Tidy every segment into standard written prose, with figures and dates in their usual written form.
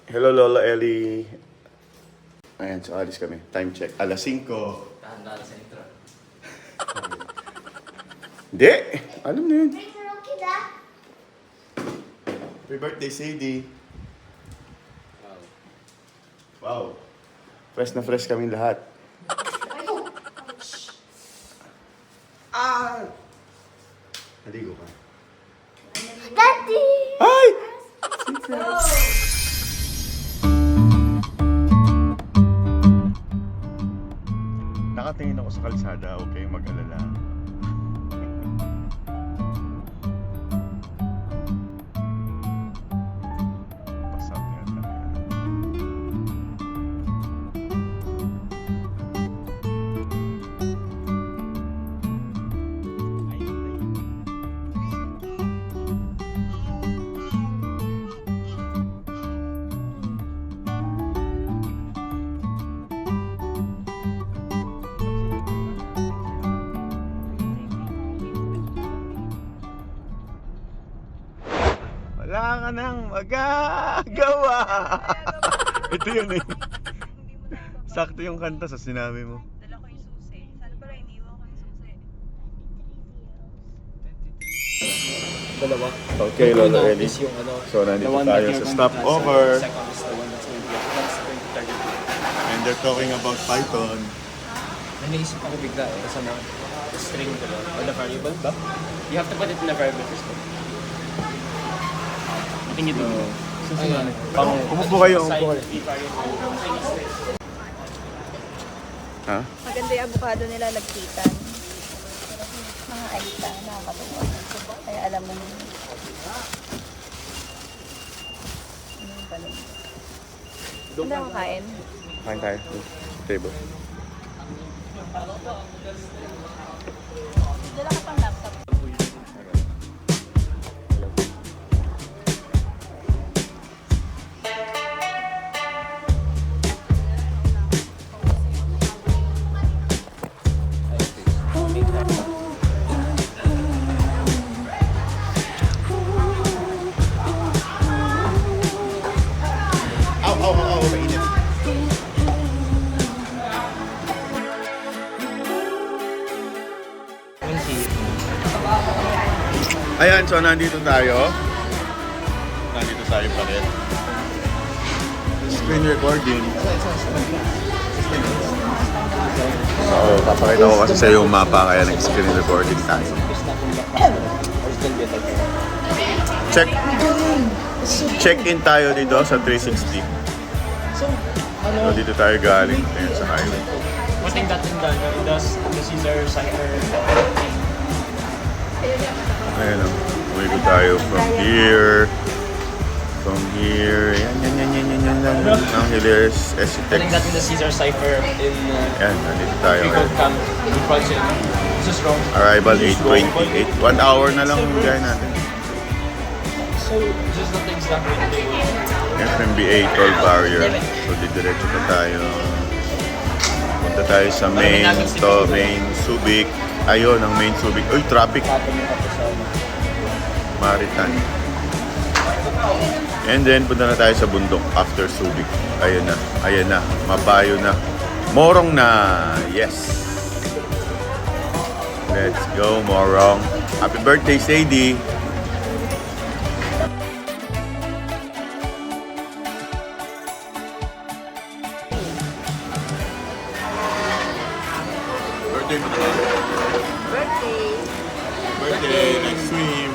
Hello, Lola Ellie. Ayan, so alis kami. Time check. Alas 5. Tahan-tahan sa intro. Hindi! Alam na yun. Wait for Rocky, da. Happy birthday, Sadie. Wow. Wow. Fresh na fresh kami lahat. Naligo ka. Daddy! Ay! Nakatingin ako sa kalsada, huwag kayong mag-alala. Pasok nga tayo. Wala ka nang magagawa. Ito yun eh. Sakto yung kanta sa sinabi mo. Dala ko yung susi. Sana pala iniwan ko yung susi. Dalawa. Okay, Lola Una Ellie. is yung ano, So, the nandito one tayo that sa you're going to stopover. cancel. Second is the one that's going to that's going to target you. And they're talking about Python. May naisip ako bigla eh. Kasi the string ko lang. Or the variable ba? You have to put it in a variable first. I think you do. Ayun. Umupo kayo, umupo kayo. Ha? Maganda yung avocado nila nagkitan. Mga aita, nakakatuwa. Kaya alam mo yun. Ano yung pala? Hindi ako kain. Kain tayo. Table. Dala ka pang laptop. Mainit. Ayan, so nandito tayo. Nandito tayo pa rin. Screen recording. So, papakita ko kasi sa iyo yung mapa kaya nag-screen recording tayo. Check-in tayo dito sa 360. So, dito tayo galing ngayon sa highway. One thing that's done, it does the Caesar cipher. Ayan o. Umigo tayo from here. From here. Yan. Ang Hilaires, Putting that in the Esitex. Caesar cipher in Yan, nandito tayo Freeport ngayon. Camp in Project. This is wrong. Arrival This is wrong. 8:28. 1 hour na lang yung gaya natin. So, just the things that we do. FMBA toll barrier. So, didiretso pa tayo. Punta tayo sa main Subic. Ayun, ang main Subic. Uy, traffic. Maritan. And then, punta na tayo sa bundok after Subic. Ayun na. Mabayo na. Morong na. Yes. Let's go, Morong. Happy birthday, Sadie. Birthday mo naman. Birthday! Birthday, next swim.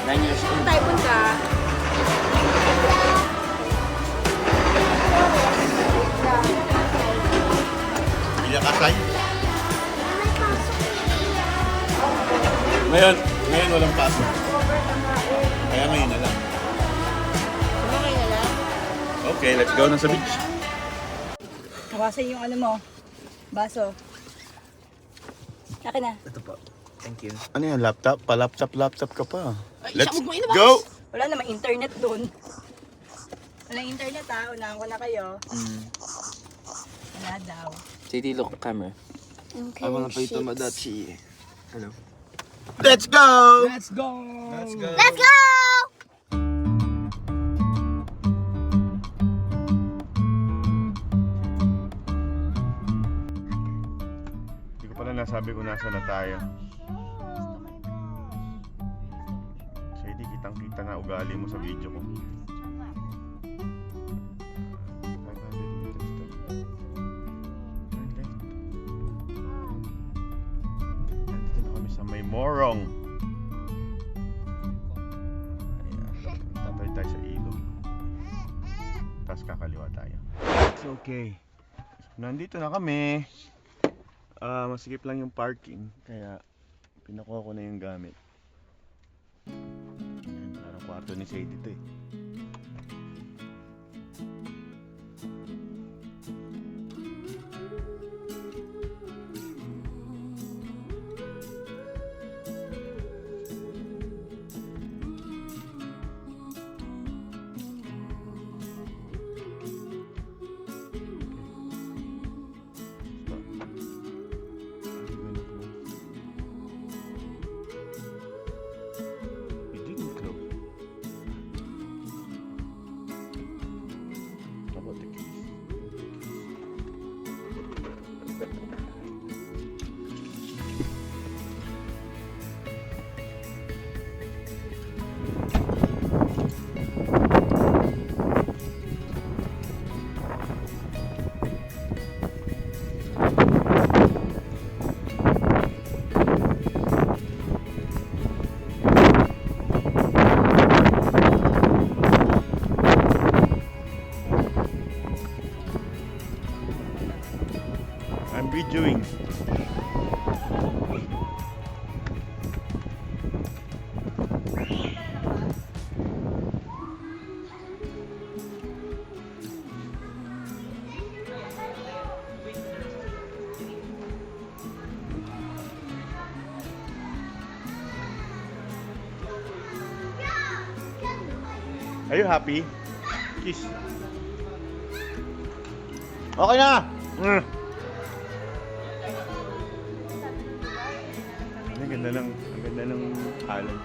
9 years old. Saan tayo punta? Pila kasay. Ngayon walang pasok. Kaya ngayon na lang. Okay na lang. Okay, let's go na sa beach. Hawasan yung ano mo. Baso. Akin na. Ito po. Thank you. Ano yan, laptop? Laptop ka pa. Ay, Let's sabog mo inabas! go! Wala namang internet doon. Walang internet ha. Unahan ko na kayo. Wala daw. JD, look camera. Okay, I wanna play Tomodachi. Hello. Let's go! Let's go! Let's go! sabi ko nasa na tayo. So hindi kitang-kita na ugali mo sa video ko. 500 meters to. Turn left. Nandito na kami sa may Morong. Ayan. Tatay tayo sa ilog. Tapos kakaliwa tayo. It's okay. Nandito na kami. Masikip lang yung parking. Kaya pinakuha ko na yung gamit. Ayan, parang kwarto ni Sadie ito eh. It didn't close. How about the keys? I'm videoing. Are you happy? Kiss. Okay na. Ang ganda ng alon.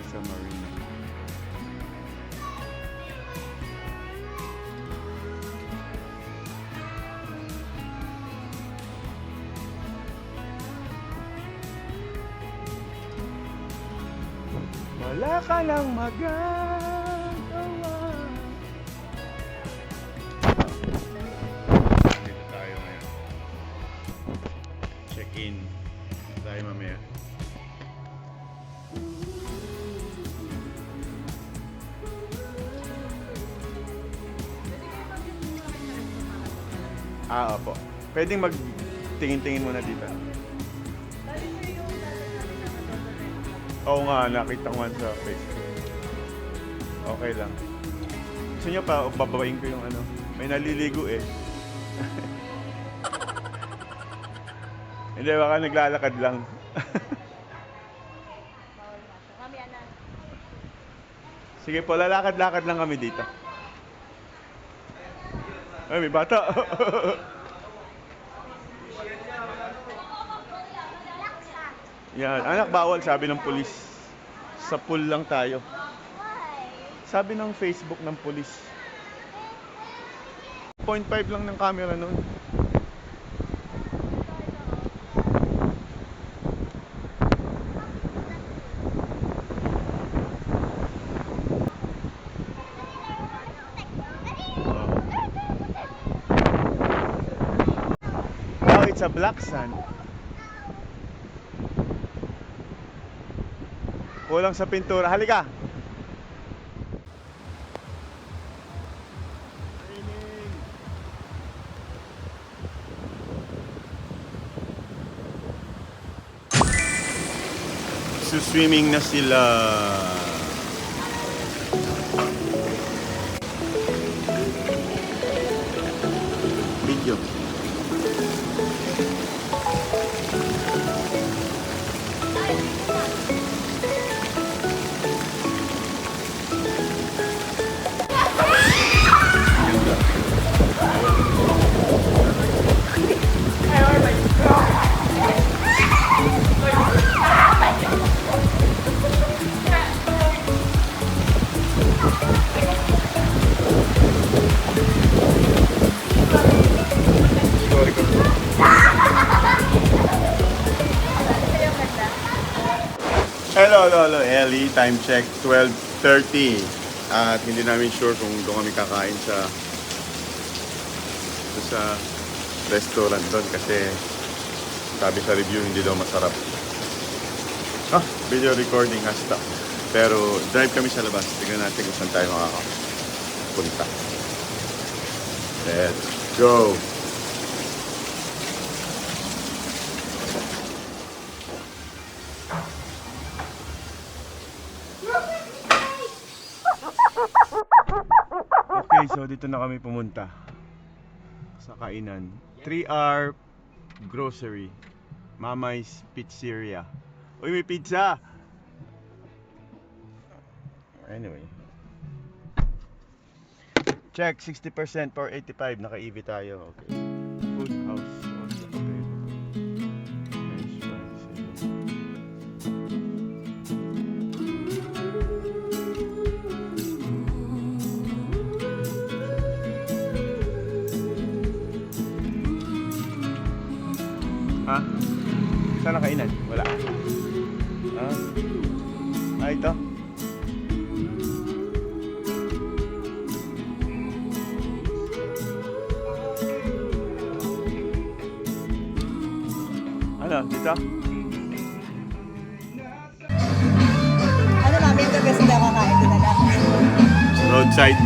Sa marina. Wala ka lang magagawa. Dito tayo ngayon. Check-in. Tayo mamaya. Opo. Pwedeng magtingin-tingin muna dito. Oo nga, nakita ko nga sa Facebook. Okay lang. Gusto niyo pa, babawain ko yung ano. May naliligo eh. Hindi, baka naglalakad lang. Sige po, lalakad-lakad lang kami dito. Ay, may bata. Yan, anak bawal sabi ng pulis. Sa pool lang tayo. Sabi ng Facebook ng pulis. 0.5 lang ng camera nun. Wow, it's a black sand. Kulang sa pintura. Halika! Swimming na sila. Video. Hello, Ellie. Time check, 12:30. At hindi namin sure kung doon kami kakain sa restaurant doon kasi sabi sa review hindi daw masarap. Video recording has stopped. Pero drive kami sa labas. Tignan natin kung saan tayo makakapunta. Let's go! Okay, so dito na kami pumunta sa kainan. 3R Grocery. Mamai's Pizzeria. Uy, may pizza! Anyway. Check, 60% for 85. Naka-EV tayo. Okay. Food house. Also available. French fries. Ha? Saan na kainan? Wala. Ito. Ano? Dito? Ano mami, ang gabi sila kakain doon na lang. Roadside.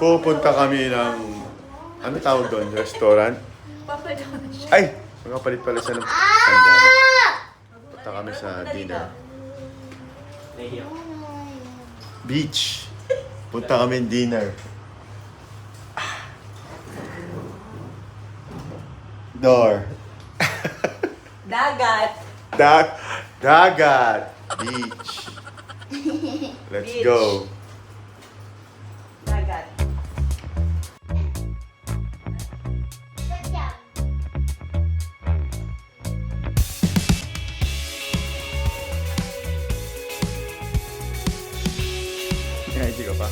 Pupunta kami ng, ano tawag doon? Restaurant? Ay! Magapalit pala siya ng pandama. Punta kami sa dinner. Beach. Punta kami dinner. Door. Dagat. Dagat. Beach. Let's Beach. go. Dagat. Hindi ka pa.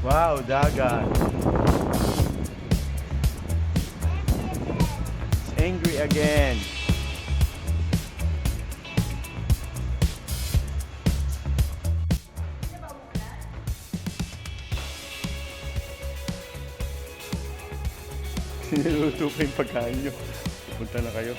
Wow, dagat. It's angry again. Niluto pa yung pagkain nyo. Pupunta na kayo.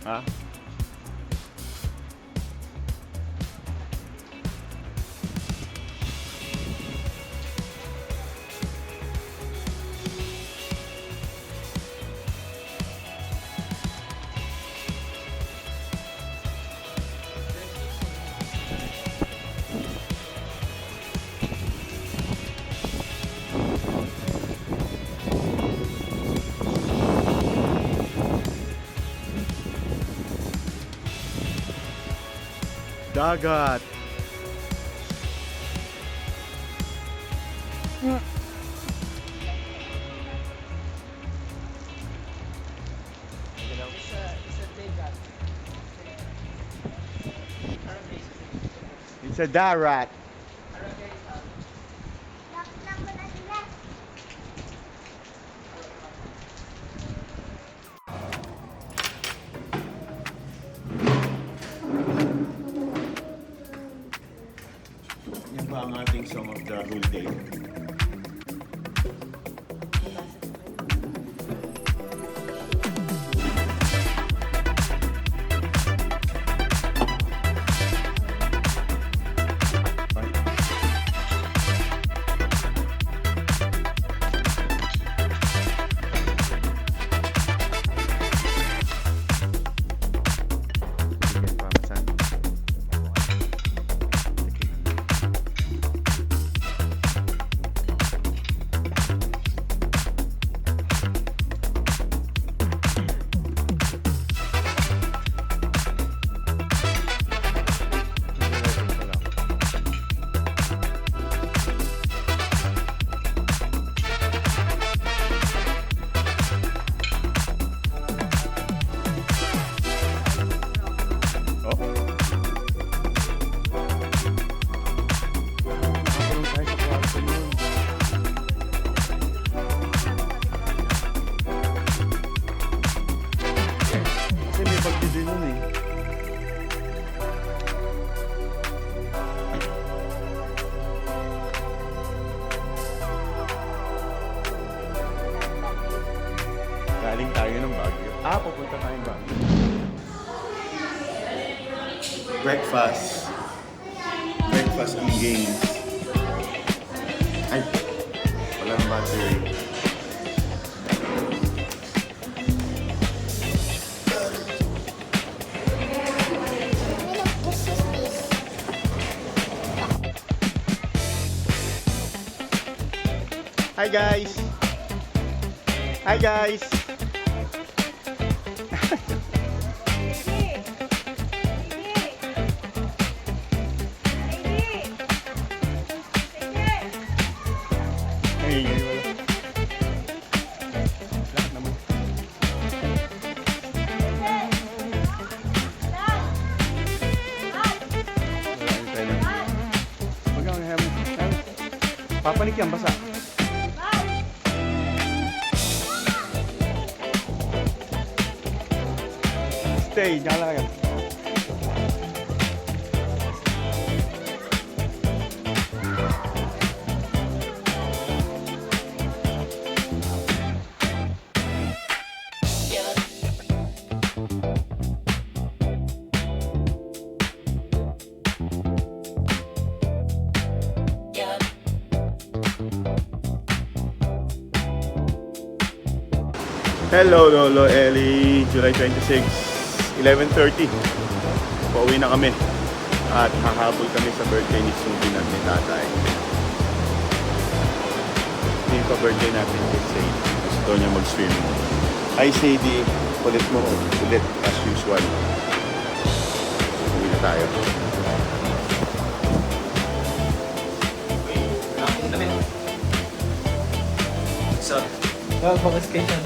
Ha? Dagat. It's a darat. Lock na ko na sila. Yan ba ang ating song of the whole day? Kasi may pagdidi nun eh. Galing tayo ng Baguio. Papunta tayong Baguio. Breakfast. Breakfast and games. Ay, walang battery. This is this. Hi guys! Hi guys! Ay, wala. Lahat naman. Wala tayo lang. Huwag kang hem. Papanik yan, basa. Stay, diyan lang kayo. Hello Lolo Ellie, July 26, 11:30. Pauwi na kami at hahabol kami sa birthday ni Subi at ni Tatay. Hindi pa birthday natin kay Sadie. Gusto daw niya mag-swimming. Hi Sadie, ulit mo ulit as usual. Uwi na tayo. So, bakas kayo siya.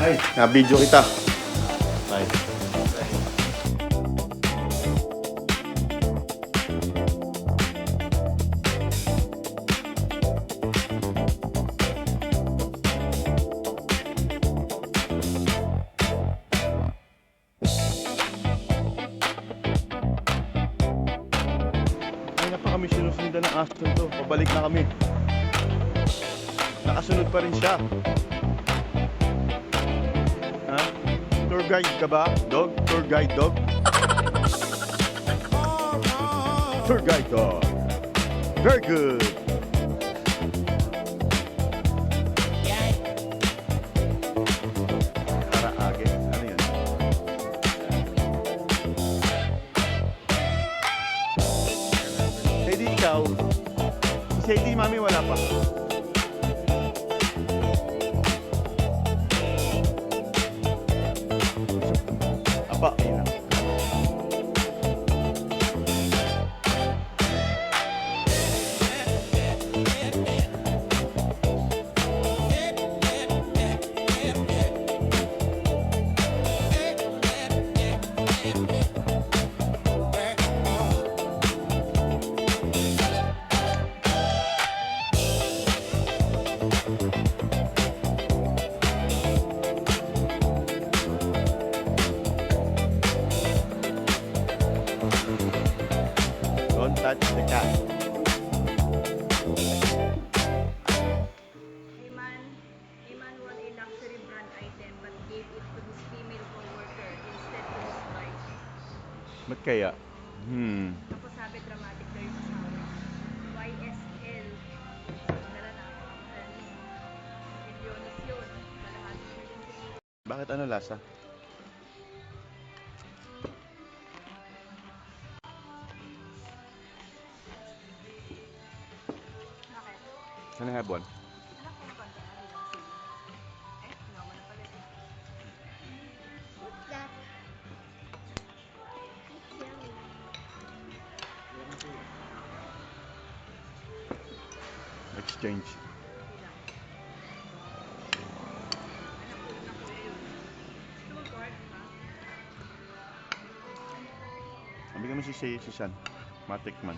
Ay, na-video kita. Bye. Ay na pa kami sinusundan ng Aston to. Pabalik na kami. Nakasunod pa rin siya. Ha? Tour guide ka ba? Dog? Tour guide dog? Tour guide dog. Very good. Karaage. Ano yan? Sadie, ikaw. Si Sadie, mami, wala pa. Apa, ayun na. Don't touch the cat. A man won a luxury brand item but gave it to his female co-worker instead to his wife. Ba't kaya? Ako sabi dramatic daw yung asawa. YSL. Dala na. Milyones yun. Kalahati million siguro. Bakit ano lasa? Bakit? Can I have one? Anak ko na konti. Ano lang sa'yo? Naman na pala. What's that? It's yummy. Exchange. Anak ko yun. Gusto mo pork, ha? Bigyan mo si San. Matikman.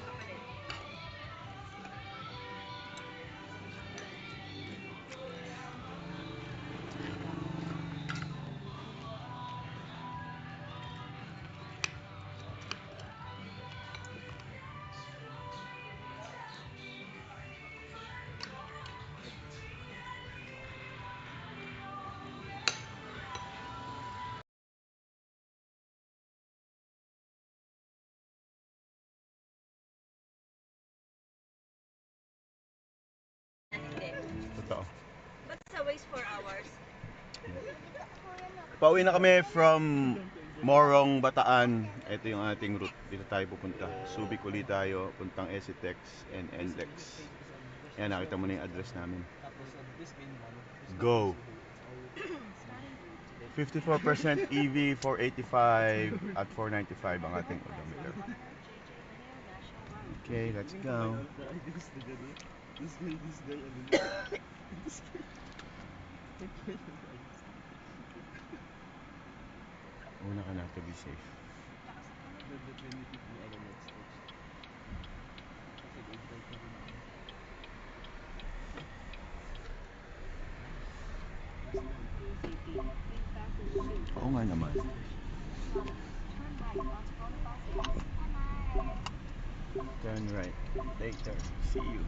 Hindi. Totoo. Ba't sa waste 4 hours? Pauwi na kami from Morong, Bataan. Ito yung ating route. Dito tayo pupunta. Subic ulit tayo. Puntang Esitex and NLEX. Ayan, nakita mo na yung address namin. Go! 54% EV, 485 at 495 ang ating odometer. Okay, let's go. Una ka na to be safe. Oo nga naman. Turn right. Later. See you.